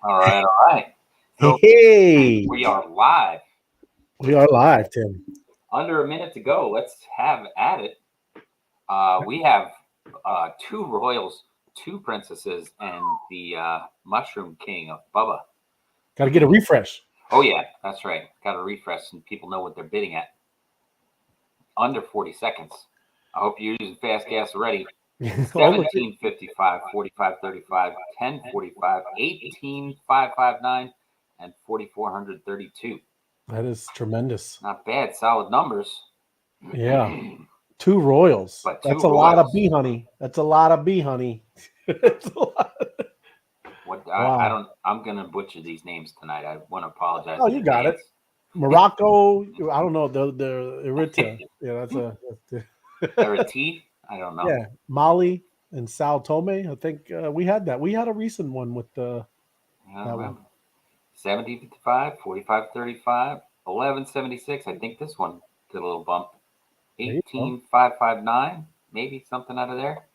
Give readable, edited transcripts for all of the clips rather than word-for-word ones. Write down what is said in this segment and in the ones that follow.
All right, all right. So Hey, we are live. we are live, Tim. Under a minute to go. Let's have at it. We have two royals, two princesses, and the Mushroom King of Bubba. Got to get a refresh. Oh yeah, that's right. Got to refresh, and people know what they're bidding at. Under 40 seconds. I hope you're using fast gas already. Oh, look, 17:55, 45:35, 10:45, 18:559, and 4432. that is tremendous. Not bad, solid numbers. Yeah, two royals. But two That's a lot of royals. bee honey. That's a lot of bee honey. That's a lot. What I Wow. don't. I'm gonna butcher these names tonight. I want to apologize Oh, in you got it. advance. Morocco. I don't know the Eritrea. Yeah, Eriti. I don't know. yeah. Mali and Sao Tome. I think we had that. We had a recent one with I don't that one. remember. 17:55, 45:35, 11:76. I think this one did a little bump. There you go. 18,559. Maybe something out of there.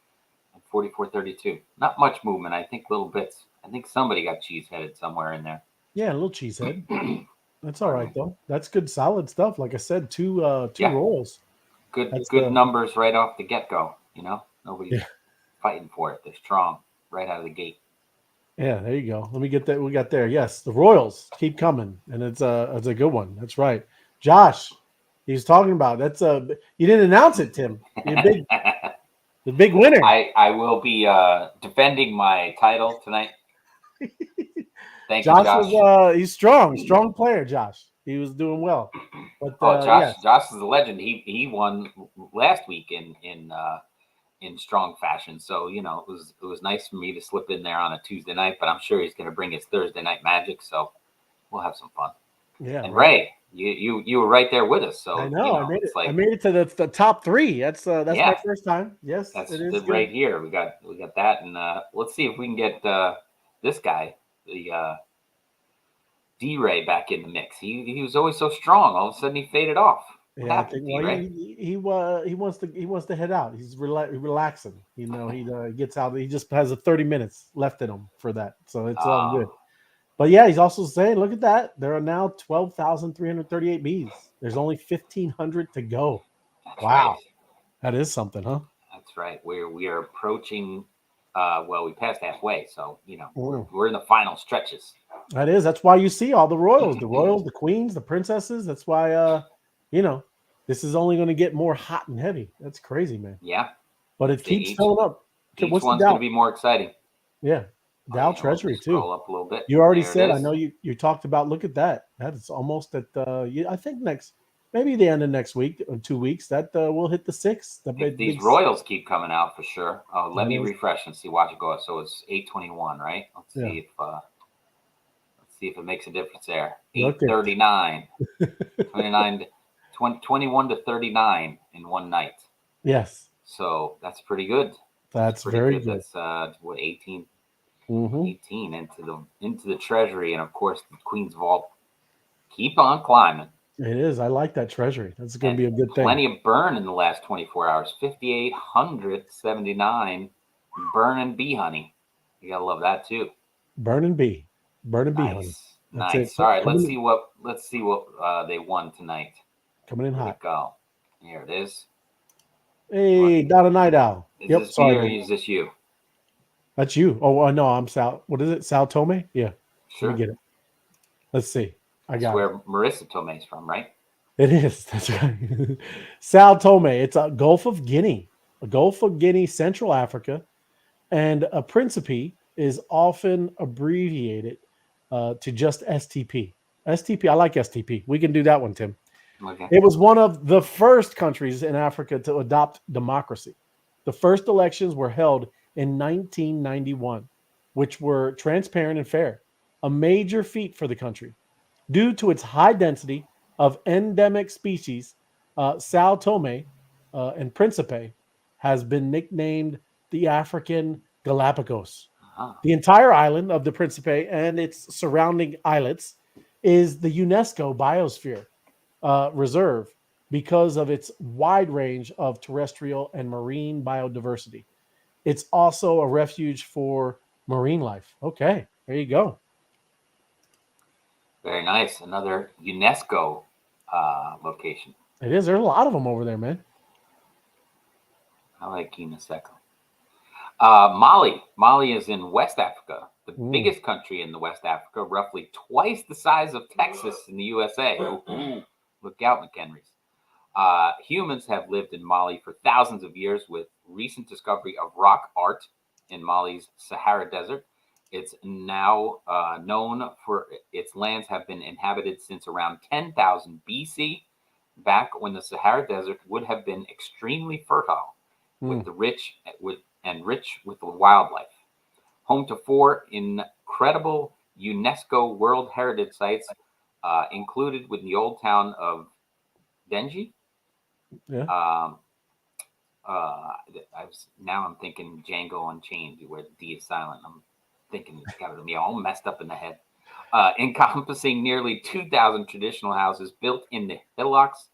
And 4432. Not much movement. I think little bits. I think somebody got cheese headed somewhere in there. Yeah, a little cheesehead. That's all Pardon right me. though. That's good, solid stuff. Like I said, two Yeah, rolls. That's good numbers right off the get go. Nobody's yeah, fighting for it. They're strong right out of the gate. yeah. There you go. Let me get that. We got there. Yes, the Royals keep coming, and it's a good one. That's right. Josh, he's talking about that's a. You didn't announce it, Tim. You're the big winner. I will be defending my title tonight. Thank you, Josh Josh. was he's strong player. Josh, he was doing well, but Oh, yes, Josh is a legend. He won last week in strong fashion. So it was nice for me to slip in there on a Tuesday night. But I'm sure he's going to bring his Thursday night magic. So we'll have some fun. yeah, And right. Ray, you were right there with us. I So know. I made it. it's I like, made it to the top three. That's my yeah, first time. Yes, that's it is right good. here. We got that, and let's see if we can get this guy, the D Ray, back in the mix. He was always so strong. All of a sudden, he faded off. What Yeah, I happened, think. D Well, Ray? he wants to head out. He's relaxing. He gets out. He just has a 30 minutes left in him for that, so it's all Oh, good. But yeah, he's also saying, look at that. There are now 12,338 bees. There's only 1,500 to go. that's right. Wow, that is something, huh? That's right. We are approaching. Well, we passed halfway, so Mm. we're in the final stretches. That is. That's why you see all the royals, the queens, the princesses. That's why you know, this is only going to get more hot and heavy. That's crazy, man. Yeah, But it keeps each filling up. Okay, each what's the one's going to Dow? be more exciting. Yeah, Oh Dow yeah, we'll Treasury too. scroll up a little bit. You already There it said. I is. know you talked about. Look at that. That is almost at. I think next, maybe the end of next week or 2 weeks. That will hit the six. The If big these big. royals keep coming out for sure. Let That me is. refresh and see. Watch it go. So it's 821, right? Yeah. Let's see if it makes a difference there. Look Eight at. thirty nine, 29, 21 to 39 in one night. Yes, So that's pretty good. That's that's pretty very good. good. That's what, 18, Hmm. 18 into the treasury, and of course the Queen's Vault. Keep on climbing. It is. I like that treasury. That's going to And be a good thing. plenty of burn in the last 24 hours. 5,879 burn and bee honey. You gotta love that too. Burn and bee, burn and bee, honey. Nice, That's it. nice. All right, Coming let's see what they won tonight. coming in Where'd it hot. go? Here it is. What Hey, Donna Night Owl. is Yep. this me Sorry, or man. is this you? That's you. Oh, no, I'm Sal. What is it? Sal Tome? Yeah. Let me Sure. get it. Let's see. I That's got it. where Marissa Tomei's from, right? It is. That's right. Sao Tome. It's a Gulf of Guinea, Central Africa, and a Principe is often abbreviated to just STP. STP. I like STP. We can do that one, Tim. Okay. It was one of the first countries in Africa to adopt democracy. The first elections were held in 1991, which were transparent and fair, a major feat for the country. Due to its high density of endemic species, Sao Tome and Principe has been nicknamed the African Galapagos. Uh-huh. The entire island of the Principe and its surrounding islets is the UNESCO Biosphere Reserve because of its wide range of terrestrial and marine biodiversity. It's also a refuge for marine life. Okay, there you go. Very nice. Another UNESCO location. It is. There's a lot of them over there, man. I like UNESCO. Mali. Mali is in West Africa, the biggest country in the West Africa, roughly twice the size of Texas in the USA. Look out, McHenrys. Humans have lived in Mali for thousands of years, with recent discovery of rock art in Mali's Sahara Desert. It's now known for its lands have been inhabited since around 10,000 BC, back when the Sahara Desert would have been extremely fertile, with the rich with the wildlife. Home to 4 incredible UNESCO World Heritage Sites, included with the old town of Denji. Yeah. Now I'm thinking Django Unchained, where the D is silent. I'm thinking it's got me all messed up in the head. Encompassing nearly 2,000 traditional houses built in the hillocks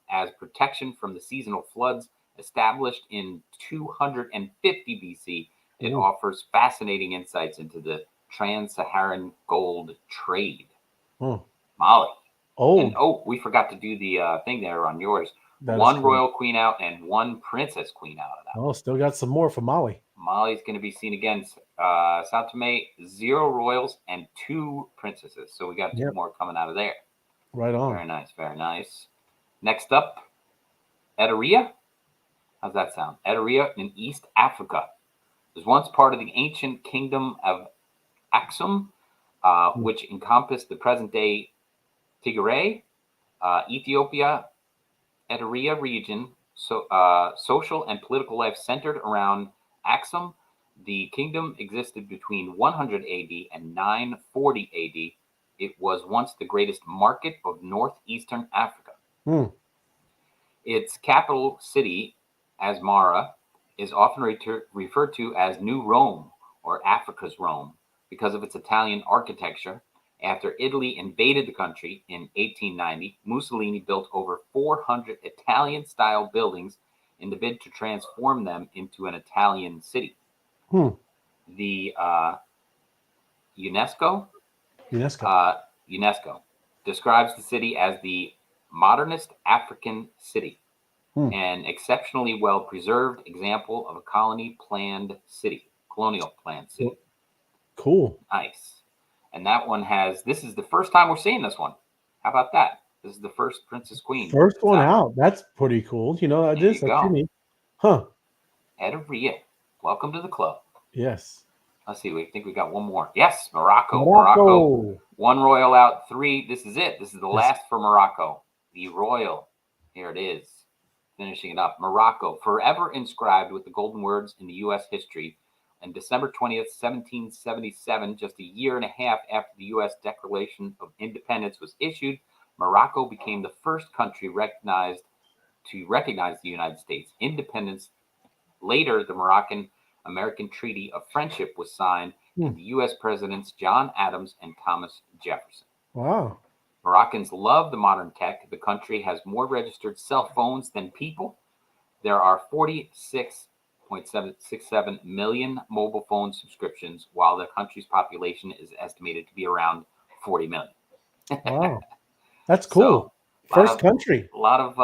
as protection from the seasonal floods. Established in 250 BC, it offers fascinating insights into the trans-Saharan gold trade. Mali. And we forgot to do the thing there on yours. One royal queen out and one princess queen out of that. Oh, still got some more for Mali. Mali's going to be seen again. Sao Tome, 0 royals and 2 princesses. So we got 2 more coming out of there. Right on. Very nice, very nice. Next up, Eritrea. How's that sound? Eritrea in East Africa. It was once part of the ancient kingdom of Aksum, which encompassed the present-day Tigray, Ethiopia, Eritrea region. Social and political life centered around Aksum. The kingdom existed between 100 AD and 940 AD. It was once the greatest market of northeastern Africa. Its capital city, Asmara, is often referred to as New Rome or Africa's Rome because of its Italian architecture. After Italy invaded the country in 1890, Mussolini built over 400 Italian-style buildings in the bid to transform them into an Italian city. The UNESCO describes the city as the modernist African city, an exceptionally well-preserved example of a colonial planned city. Cool. Nice. And that one this is the first time we're seeing this one. How about that? This is the first Princess Queen. First one out. That's pretty cool. You know, that's unique. Huh. Eritrea. Welcome to the club. Yes. Let's see. We think we got one more. Yes, Morocco. 1 royal out, 3. This is it. This is the last for Morocco. The royal. Here it is. Finishing it up. Morocco, forever inscribed with the golden words in the U.S. history. On December 20th, 1777, just a year and a half after the U.S. Declaration of Independence was issued, Morocco became the first country to recognize the United States' independence. Later, the Moroccan-American Treaty of Friendship was signed, and the U.S. Presidents John Adams and Thomas Jefferson. Wow. Moroccans love the modern tech. The country has more registered cell phones than people. There are 46.767 million mobile phone subscriptions, while the country's population is estimated to be around 40 million. Wow. That's cool. So, first country. A lot of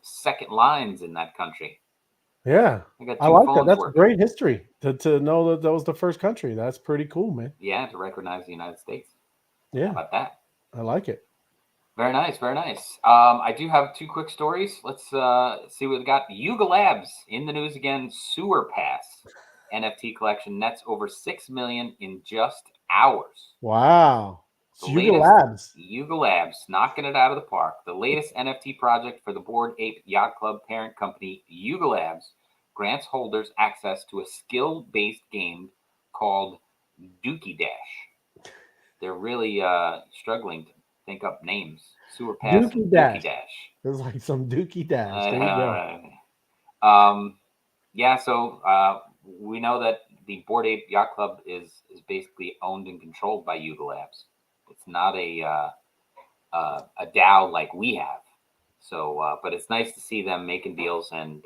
second lines in that country. Yeah. I like that. That's great history to know that was the first country. That's pretty cool, man. Yeah, to recognize the United States. Yeah. How about that? I like it. Very nice, very nice. I do have 2 quick stories. Let's see what we got. Yuga Labs in the news again. Sewer Pass NFT collection nets over 6 million in just hours. Wow. Yuga Labs knocking it out of the park. The latest NFT project for the Bored Ape Yacht Club parent company, Yuga Labs, grants holders access to a skill-based game called Dookie Dash. They're really struggling to think up names. Sewer Pass Dookie and Dash. Dookie Dash. There's like some Dookie Dash. There you go. Yeah, so we know that the Bored Ape Yacht Club is basically owned and controlled by Yuga Labs. It's not a DAO like we have. So, but it's nice to see them making deals and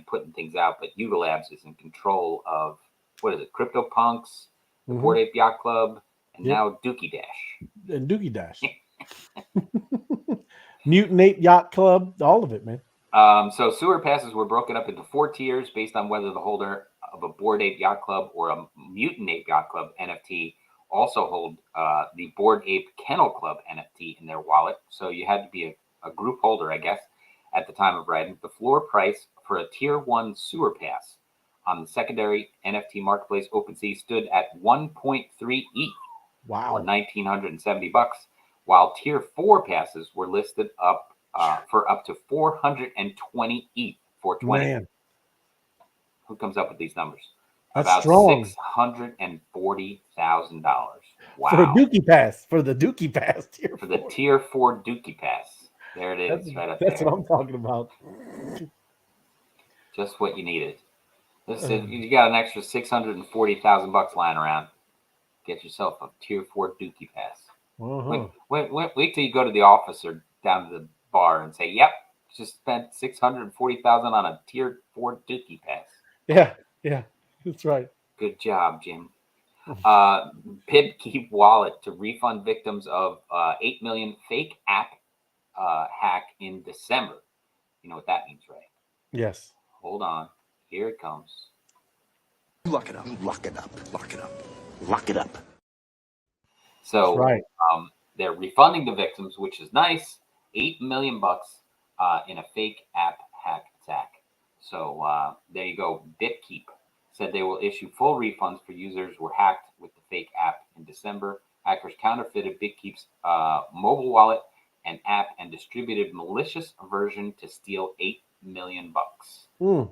putting things out. But Yuga Labs is in control of CryptoPunks, the Bored Ape Yacht Club, and now Dookie Dash. and Dookie Dash. Mutant Ape Yacht Club, all of it, man. So sewer passes were broken up into 4 tiers based on whether the holder of a Bored Ape Yacht Club or a Mutant Ape Yacht Club NFT also hold the Bored Ape Kennel Club NFT in their wallet. So you had to be a group holder, I guess, at the time of writing. The floor price for a tier 1 sewer pass on the secondary NFT marketplace OpenSea stood at 1.3 ETH, Wow. or $1,970, while tier 4 passes were listed up for up to 420 ETH, 420. Man, Who comes up with these numbers? that's About strong. $640,000. Wow. For a Dookie Pass, for the Dookie Pass tier For the 4. tier 4 Dookie Pass. There it is, right up That's there. what I'm talking about. Just what you needed. Listen, you got an extra $640,000 lying around. Get yourself a tier 4 Dookie Pass. Wait till you go to the office or down to the bar and say, "Yep, just spent $640,000 on a tier 4 Dookie Pass." Yeah, that's right. Good job, Jim. APEXBees wallet to refund victims of 8 million fake app hack in December. You know what that means, right? Yes. Hold on. Here it comes. Lock it up. Lock it up. Lock it up. Lock it up. So That's right. They're refunding the victims, which is nice. $8 million in a fake app hack attack. So there you go. BitKeep said they will issue full refunds for users who were hacked with the fake app in December. Hackers counterfeited BitKeep's mobile wallet and app and distributed malicious version to steal $8 million. Mm.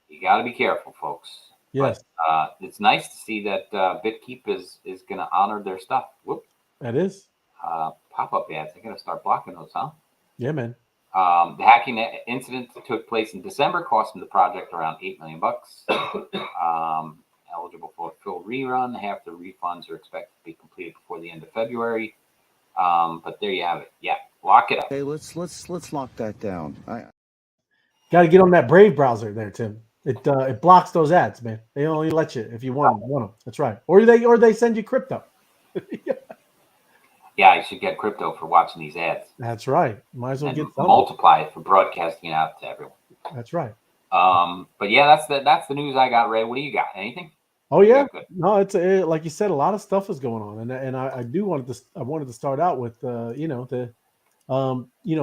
You got to be careful, folks. Yes. But it's nice to see that BitKeep is going to honor their stuff. Whoop. That is. Pop-up ads. I got to start blocking those, huh? Yeah, man. The hacking incident took place in December, costing the project around $8 million. Eligible for a full rerun. Half the refunds are expected to be completed before the end of February. But there you have it. Yeah, lock it up. Hey, let's lock that down. Got to get on that Brave browser there, Tim. It blocks those ads, man. They only let you if you want them. That's right. Or they send you crypto. Yeah, you should get crypto for watching these ads. That's right. Might as well and get some. Multiply it for broadcasting it out to everyone. That's right. But yeah, that's the news I got, Ray. What do you got? Anything? Oh yeah. No, it's like you said, a lot of stuff is going on, and I wanted to start out with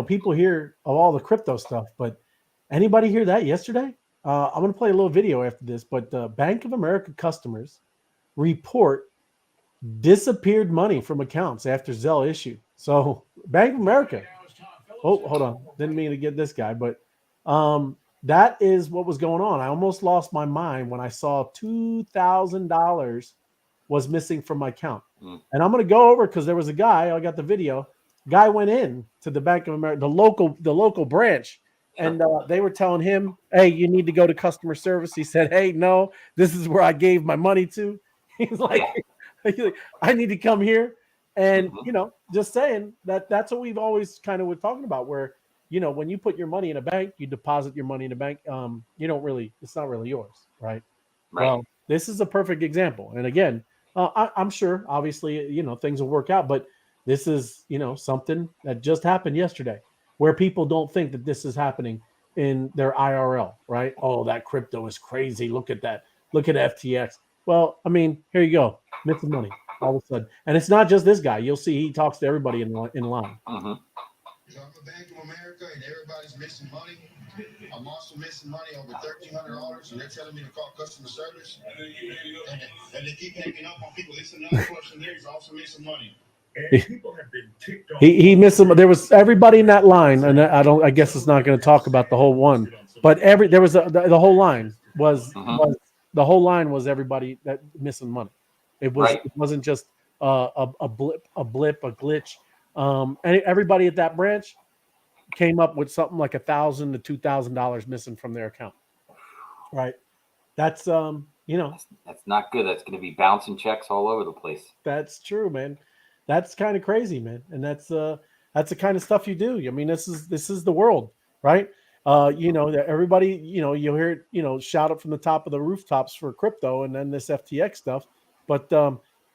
people hear of all the crypto stuff, but anybody hear that yesterday? I'm going to play a little video after this, but Bank of America customers report disappeared money from accounts after Zelle issued. So Bank of America. Oh, hold on. Didn't mean to get this guy, but that is what was going on. I almost lost my mind when I saw $2,000 was missing from my account. And I'm going to go over because there was a guy. I got the video. Guy went in to the Bank of America, the local branch. And they were telling him, "Hey, you need to go to customer service." He said, "Hey, no, this is where I gave my money to." He's like, "I need to come here." And, just saying that's what we've always kind of were talking about, where, when you put your money in a bank, you deposit your money in a bank. It's not really yours. Right. Well, this is a perfect example. And again, I'm sure, obviously, things will work out. But this is, something that just happened yesterday, where people don't think that this is happening in their IRL, right? Oh, that crypto is crazy. Look at that. Look at FTX. Well, I mean, here you go. Missing money all of a sudden. And it's not just this guy. You'll see he talks to everybody in line. I'm a Bank of America and everybody's missing money. I'm also missing money over $1,300, and they're telling me to call customer service. And they keep hanging up on people. It's another question there. He's also missing money. He missed some. There was everybody in that line, and I guess it's not going to talk about the whole one, but there was the whole line was the whole line was everybody that missing money. It wasn't just a blip, a glitch. And everybody at that branch came up with something like $1,000 to $2,000 missing from their account. Right. That's that's not good. That's going to be bouncing checks all over the place. That's true, man. That's kind of crazy, man. And that's the kind of stuff you do. I mean, this is the world, right? Everybody, you'll hear it, shout it from the top of the rooftops for crypto and then this FTX stuff. But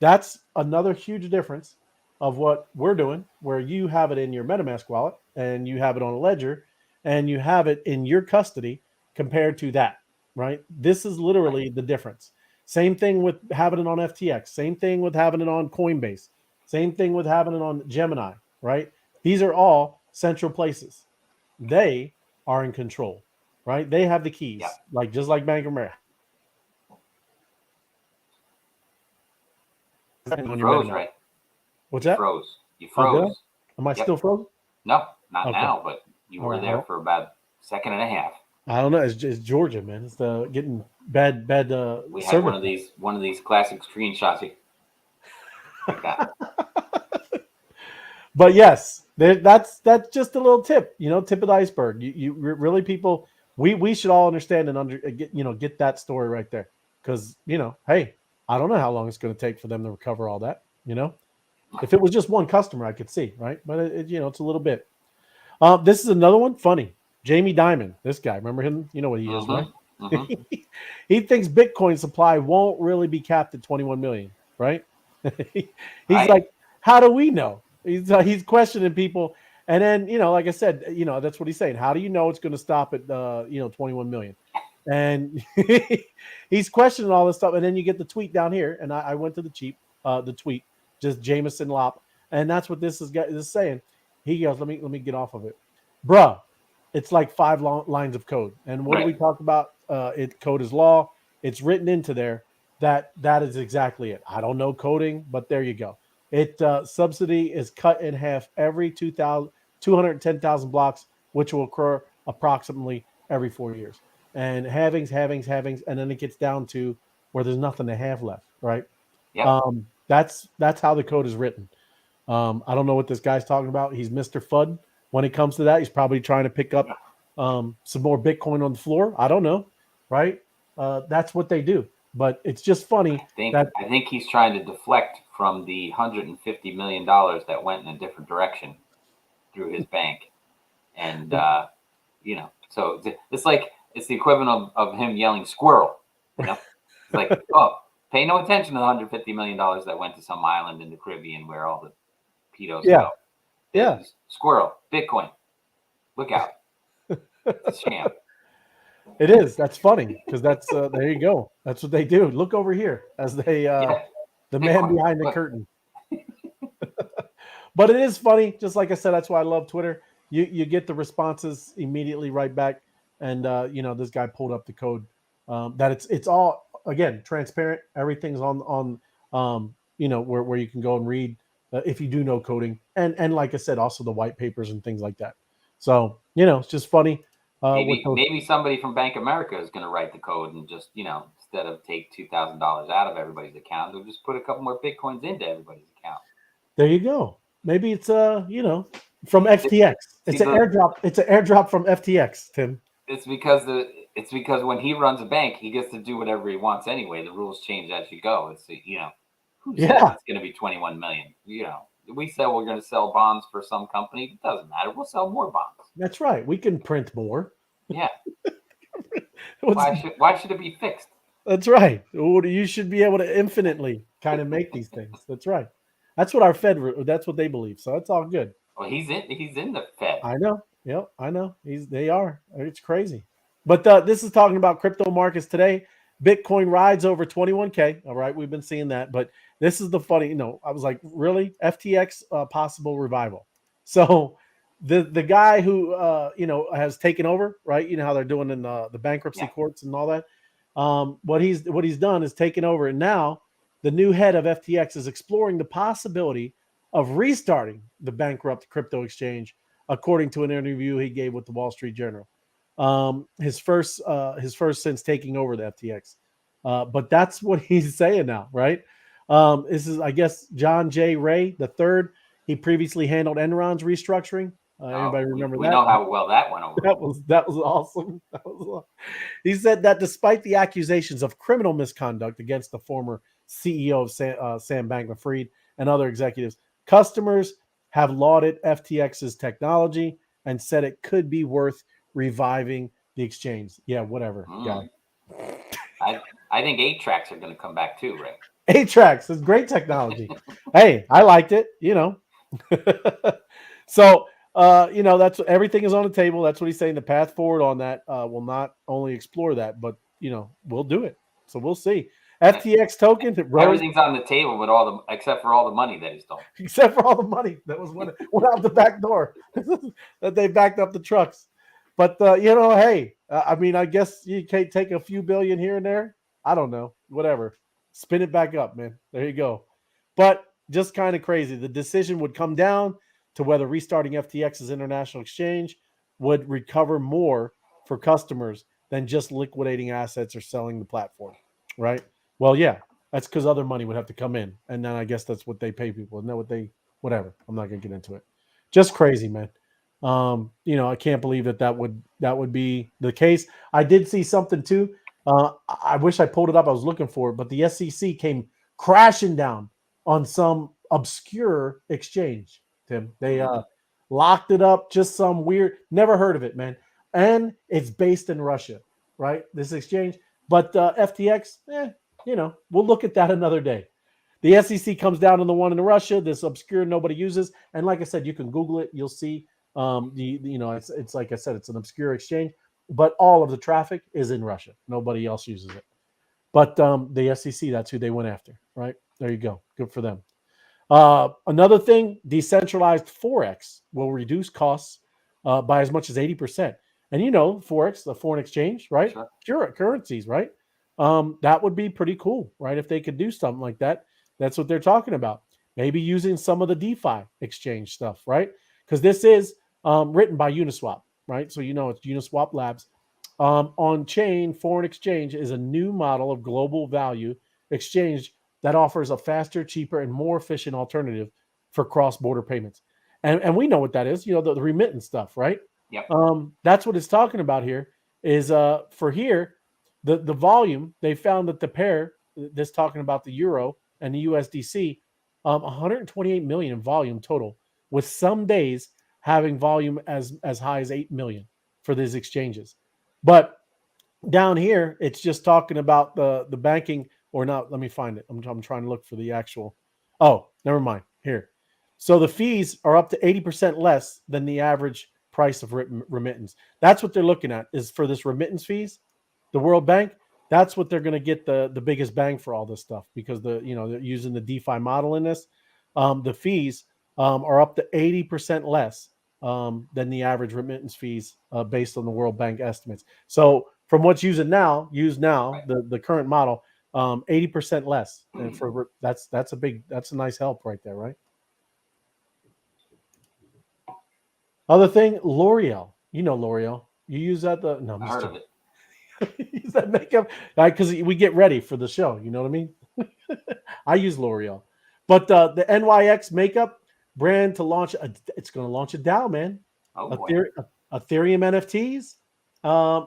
that's another huge difference of what we're doing, where you have it in your MetaMask wallet and you have it on a ledger and you have it in your custody compared to that, right? This is literally the difference. Same thing with having it on FTX. Same thing with having it on Coinbase. Same thing with having it on Gemini, right? These are all central places. They are in control, right? They have the keys, Yeah. like just like Bank of America. On You your froze, MetaMask. right? What's You that? froze. You Oh, did I? froze. Am I Yep. still frozen? No, not Okay. now, but you All were right. there for about a second and a half. I don't know. It's Georgia, man. It's getting bad We had service. one of these classic screenshots like that. But yes, that's just a little tip. Tip of the iceberg. You really, people. We should all understand and get that story right there, because hey, I don't know how long it's going to take for them to recover all that. If it was just one customer, I could see, right? But it's a little bit. This is another one. Funny. Jamie Dimon, this guy. Remember him? You know what he is, right? He thinks Bitcoin supply won't really be capped at 21 million, right? He's Right. like, how do we know? He's questioning people, and then like I said, that's what he's saying. How do you know it's going to stop at 21 million? And he's questioning all this stuff, and then you get the tweet down here, and I went to the tweet, just Jameson Lop, and that's what this is saying. He goes, let me get off of it, bruh. It's like 5 lines of code, and what do we talk about? Code is law. It's written into there. That is exactly it. I don't know coding, but there you go. It subsidy is cut in half every 210,000 blocks, which will occur approximately every 4 years. And halvings, and then it gets down to where there's nothing to have left, right? Yep. That's how the code is written. I don't know what this guy's talking about. He's Mr. FUD when it comes to that. He's probably trying to pick up some more Bitcoin on the floor. I don't know, right? That's what they do. But it's just funny. I think he's trying to deflect from the $150 million that went in a different direction through his bank. And, so it's like, it's the equivalent of him yelling squirrel, It's like, oh, pay no attention to the $150 million that went to some island in the Caribbean where all the pedos go. Yeah. Squirrel, Bitcoin, look out. It's a sham. It is. That's funny because that's there you go. That's what they do. Look over here as they the man Bitcoin, behind the look. curtain. But it is funny. Just like I said, that's why I love Twitter. You get the responses immediately right back, and this guy pulled up the code that it's all again transparent. Everything's on where you can go and read if you do know coding, and like I said, also the white papers and things like that. So it's just funny. Maybe somebody from Bank of America is going to write the code and just instead of take $2,000 out of everybody's account, they'll just put a couple more Bitcoins into everybody's account. There you go. Maybe it's from FTX. It's an airdrop. It's an airdrop from FTX, Tim. It's because when he runs a bank, he gets to do whatever he wants anyway. The rules change as you go. It's who says it's going to be 21 million? We said we're going to sell bonds for some company. It doesn't matter. We'll sell more bonds. That's right. We can print more. Yeah. Why should it be fixed? That's right. You should be able to infinitely kind of make these things. That's right. That's what our Fed. That's what they believe. So it's all good. Well, he's in the Fed. I know. Yep, I know. They are. It's crazy. But this is talking about crypto markets today. Bitcoin rides over 21K. All right, we've been seeing that. But this is the funny. I was like, really? FTX possible revival. So the guy who has taken over, right? You know how they're doing in the bankruptcy courts and all that. What he's done is taken over, and now the new head of FTX is exploring the possibility of restarting the bankrupt crypto exchange, according to an interview he gave with the Wall Street Journal. His first since taking over the FTX. But that's what he's saying now, right? This is, I guess, John J. Ray III. He previously handled Enron's restructuring. Anybody remember that? We know how well that went over. That was awesome. He said that despite the accusations of criminal misconduct against the former CEO of Sam Bankman-Fried and other executives, customers have lauded FTX's technology and said it could be worth reviving the exchange. Yeah, whatever. I think 8 tracks are going to come back too, Rick. 8-tracks is great technology. Hey, I liked it, you know. So, you know, that's everything is on the table. That's what he's saying. The path forward on that will not only explore that, but you know, we'll do it. So we'll see. FTX token rose Everything's on the table, but except for all the money that he stole. except for all the money that went out the back door that they backed up the trucks. But you know, hey, I mean, I guess you can't take a few billion here and there. I don't know, whatever. Spin it back up, man. There you go. But just kind of crazy. The decision would come down to whether restarting FTX's international exchange would recover more for customers than just liquidating assets or selling the platform, right? Well, yeah, that's because other money would have to come in, and then I guess that's what they pay people. Isn't that what they? Whatever. I'm not gonna get into it. Just crazy, man. You know, I can't believe that would be the case. I did see something too. I wish I pulled it up. I was looking for it, but the SEC came crashing down on some obscure exchange. Tim, they locked it up. Just some weird. Never heard of it, man. And it's based in Russia, right? This exchange, but FTX, you know, we'll look at that another day. The SEC comes down on the one in Russia, this obscure nobody uses, and like I said, you can Google it. You'll see. You know, it's like I said, it's an obscure exchange, but all of the traffic is in Russia. Nobody else uses it. But the SEC, that's who they went after, right? There you go. Good for them. Another thing, decentralized Forex will reduce costs by as much as 80%. And you know, Forex, the foreign exchange, right? Sure, currencies, right? That would be pretty cool, right? If they could do something like that. That's what they're talking about. Maybe using some of the DeFi exchange stuff, right? Because this is written by Uniswap, right? So you know it's Uniswap Labs. On-chain foreign exchange is a new model of global value exchange that offers a faster, cheaper, and more efficient alternative for cross-border payments. And we know what that is, you know, the remittance stuff, right? Yep. That's what it's talking about here is for here, the volume, they found that the pair, this talking about the euro and the USDC, 128 million in volume total, with some days having volume as high as 8 million for these exchanges. But down here, it's just talking about the banking or not. Let me find it. I'm trying to look for the actual. Oh, never mind. Here. So the fees are up to 80% less than the average price of remittance. That's what they're looking at is for this remittance fees. The World Bank, that's what they're going to get the biggest bang for all this stuff because they're using the DeFi model in this. The fees are up to 80% less than the average remittance fees based on the World Bank estimates. So from what's used now, Right. the current model, 80% less. And for that's a nice help right there, right? Other thing, L'Oreal. You know L'Oreal. You use that no, I'm I just heard joking. of it. Use that makeup because we get ready for the show. You know what I mean? I use L'Oreal, but the NYX makeup brand to launch it's going to launch a DAO, man. Oh boy. Ethereum NFTs,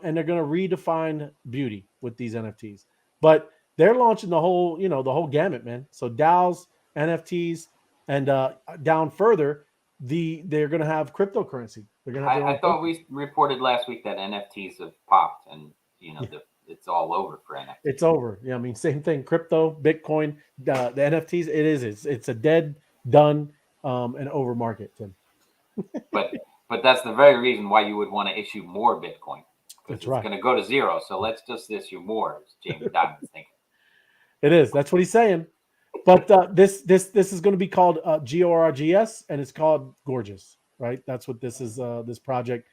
and they're going to redefine beauty with these NFTs. But they're launching the whole gamut, man. So DAOs, NFTs, and down further, they're going to have cryptocurrency. They're going to have I thought we reported last week that NFTs have popped, and you know it's all over for NFTs. It's over. Yeah, I mean, same thing. Crypto, Bitcoin, the NFTs. It's a dead, done, and over market, Tim. But that's the very reason why you would want to issue more Bitcoin because That's it's right. going to go to zero. So let's just issue more. As Jamie Dimon's thinking. It is. That's what he's saying. But this is going to be called GORGS, and it's called Gorgeous, right? That's what this is. This project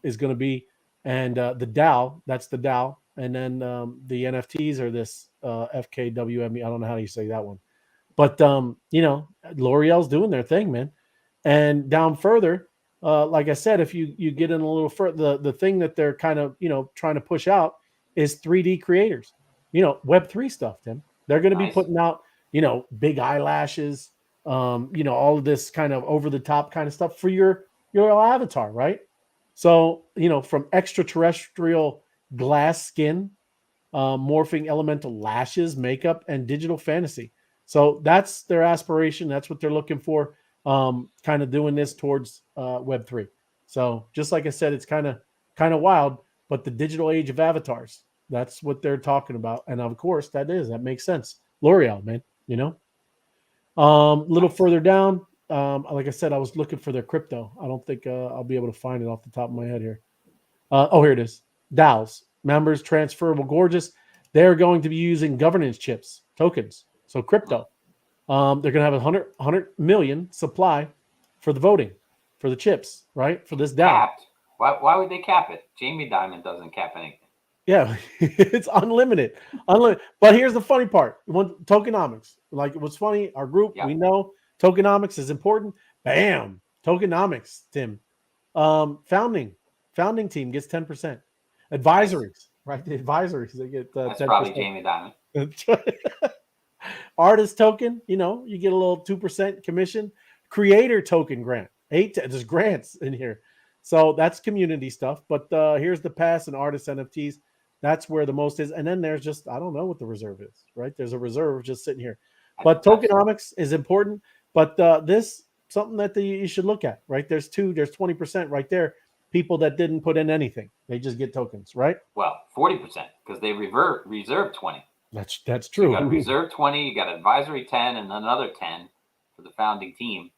is going to be, and the DAO. That's the DAO, and then the NFTs are this FKWME. I don't know how you say that one, but L'Oreal's doing their thing, man. And down further, like I said, if you get in a little further, the thing that they're kind of trying to push out is 3D creators, Web3 stuff, Tim. They're going to be putting out, big eyelashes, all of this kind of over the top kind of stuff for your avatar, right? So, from extraterrestrial glass skin, morphing elemental lashes, makeup, and digital fantasy. So that's their aspiration. That's what they're looking for. Kind of doing this towards Web3. So just like I said, it's kind of wild, but the digital age of avatars. That's what they're talking about, and of course, that makes sense. L'Oreal, man. You know. Little further down, like I said, I was looking for their crypto. I don't think I'll be able to find it off the top of my head here. Oh, here it is. DAOs, members, transferable, gorgeous. They're going to be using governance chips, tokens, so crypto. They're going to have 100 million supply for the voting, for the chips, right? For this DAO. Capped. Why would they cap it? Jamie Dimon doesn't cap anything. Yeah, it's unlimited. But here's the funny part. Tokenomics. Like, what's funny, our group, we know tokenomics is important. Bam. Tokenomics, Tim. Founding team gets 10%. Advisories, right? The advisories, they get 10%. That's probably Jamie Dimon. Artist token, you get a little 2% commission. Creator token grant. There's grants in here. So that's community stuff. But here's the pass and artist NFTs. That's where the most is. And then there's just, I don't know what the reserve is, right? There's a reserve just sitting here. But tokenomics is important. But this, something that you should look at, right? There's 20% right there. People that didn't put in anything. They just get tokens, right? Well, 40% because they reserve 20. That's true. So you got reserve 20, you got advisory 10, and another 10 for the founding team.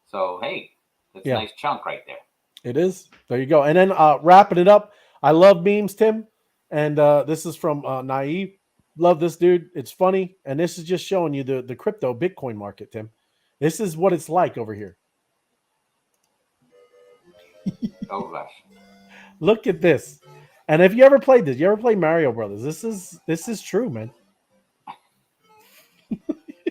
So, hey, that's a nice chunk right there. It is. There you go. And then wrapping it up, I love memes, Tim. And this is from Naive. Love this dude. It's funny. And this is just showing you the crypto Bitcoin market, Tim. This is what it's like over here. Oh, gosh. Look at this. And if you ever played this, you ever play Mario Brothers, this is true, man.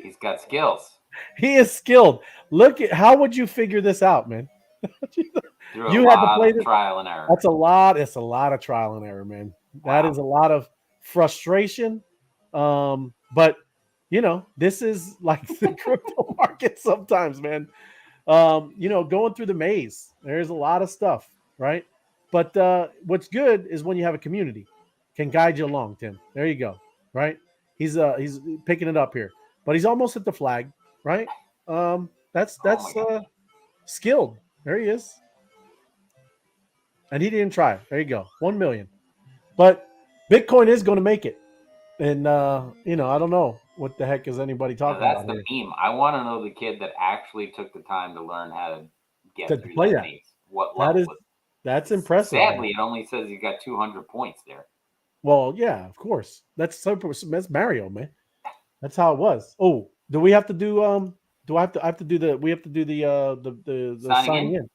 He's got skills. He is skilled. Look at, how would you figure this out, man? You had to play this trial and error. That's a lot. It's a lot of trial and error, man. Wow. That is a lot of frustration. But this is like the crypto market sometimes, man. Going through the maze, there's a lot of stuff, right? But what's good is when you have a community can guide you along, Tim. There you go, right? He's picking it up here, but he's almost at the flag, right? That's skilled. There he is. And he didn't try. There you go. 1 million. But Bitcoin is going to make it. And, I don't know what the heck is anybody talking about. That's the meme. I want to know the kid that actually took the time to learn how to get to through play that that. maze. What level that's impressive. Sadly, it only says you got 200 points there. Well, yeah, of course. That's Mario, man. That's how it was. Oh, do we have to do do I have to do the signing in?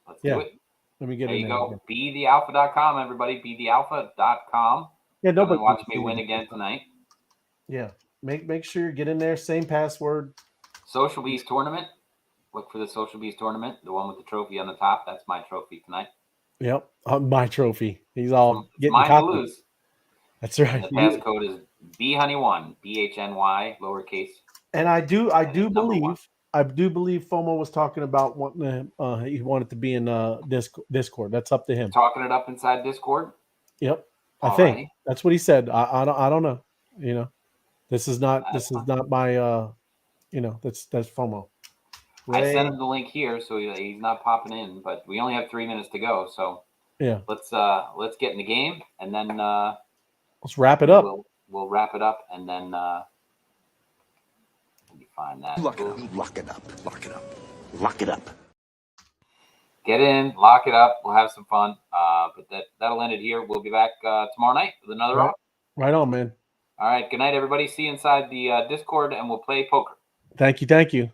Let's do it. Let me get there in you there. Go. BeTheAlpha.com, everybody. BeTheAlpha.com. Yeah, nobody watch me win again tonight. Yeah. Make sure you get in there. Same password. Social Bees tournament. Look for the Social Bees tournament. The one with the trophy on the top. That's my trophy tonight. Yep. My trophy. He's all getting mine to lose. That's right. And the passcode is BHoney1. BHNY lowercase. And I do believe FOMO was talking about wanting he wanted to be in Discord. That's up to him. Talking it up inside Discord. Yep. I think that's what he said. I don't know. This is not my that's FOMO. I sent him the link here, so he's not popping in, but we only have 3 minutes to go. So yeah, let's get in the game and then let's wrap it up. We'll wrap it up and then let me find that. Lock it up. Lock it up. Get in, lock it up. We'll have some fun. But that'll end it here. We'll be back tomorrow night with another round. Right on, man. All right. Good night, everybody. See you inside the Discord, and we'll play poker. Thank you.